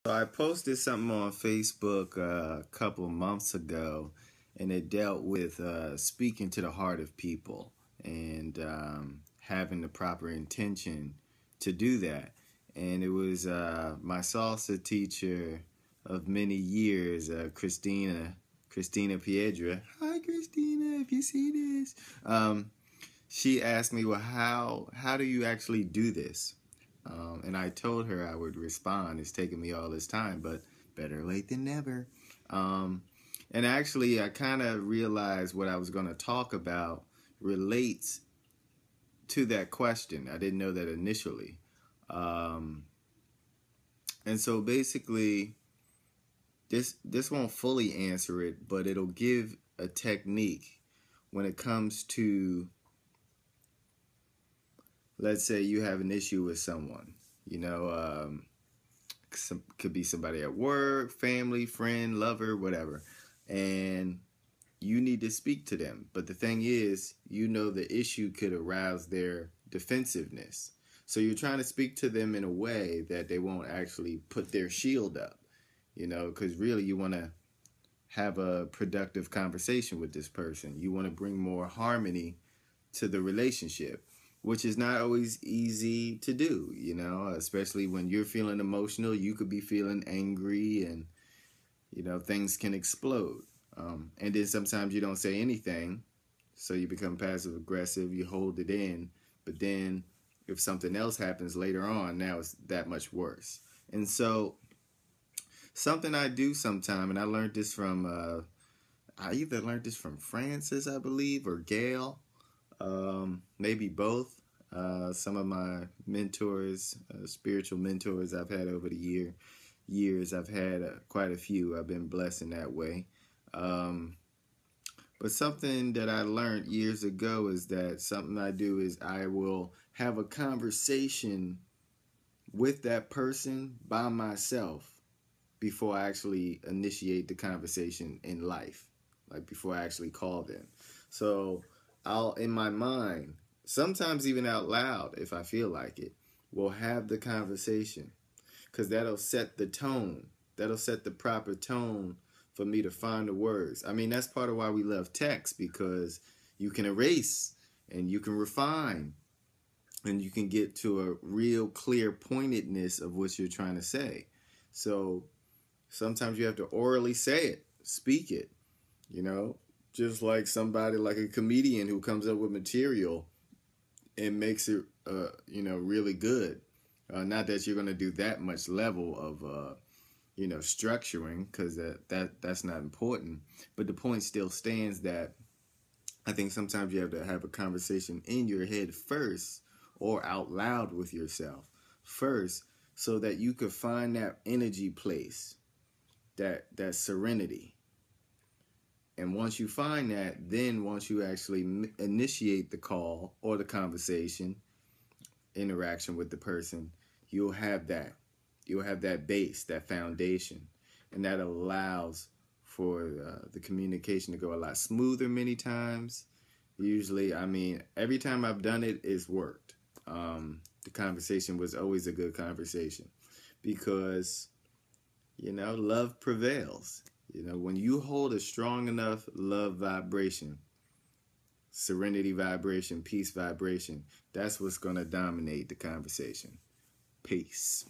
So I posted something on Facebook a couple months ago, and it dealt with speaking to the heart of people and having the proper intention to do that. And it was my salsa teacher of many years, Christina Piedra. Hi, Christina, if you see this. She asked me, well, how do you actually do this? And I told her I would respond. It's taken me all this time, but better late than never. And actually, I kind of realized what I was going to talk about relates to that question. I didn't know that initially. And so basically, this won't fully answer it, but it'll give a technique when it comes to, let's say you have an issue with someone, could be somebody at work, family, friend, lover, whatever, and you need to speak to them. But the thing is, the issue could arouse their defensiveness. So you're trying to speak to them in a way that they won't actually put their shield up, because really you want to have a productive conversation with this person. You want to bring more harmony to the relationship, which is not always easy to do, especially when you're feeling emotional. You could be feeling angry and, things can explode. And then sometimes you don't say anything, so you become passive aggressive, you hold it in, but then if something else happens later on, now it's that much worse. And so something I do sometime, and I learned this from, I either learned this from Francis, I believe, or Gail, maybe both. Some of my mentors, spiritual mentors I've had over the years, I've had quite a few. I've been blessed in that way. But something that I learned years ago is that something I do is I will have a conversation with that person by myself before I actually initiate the conversation in life, like before I actually call them. So I'll, in my mind, sometimes even out loud, if I feel like it, will have the conversation, because that'll set the tone. That'll set the proper tone for me to find the words. I mean, that's part of why we love text, because you can erase and you can refine and you can get to a real clear pointedness of what you're trying to say. So sometimes you have to orally say it, speak it, just like somebody like a comedian who comes up with material and makes it, really good. Not that you're going to do that much level of, structuring, because that's not important. But the point still stands that I think sometimes you have to have a conversation in your head first, or out loud with yourself first, so that you could find that energy place, that serenity. And once you find that, then once you actually initiate the call or the conversation, interaction with the person, you'll have that. You'll have that base, that foundation. And that allows for the communication to go a lot smoother many times. Usually, every time I've done it, it's worked. The conversation was always a good conversation, because, love prevails. When you hold a strong enough love vibration, serenity vibration, peace vibration, that's what's going to dominate the conversation. Peace.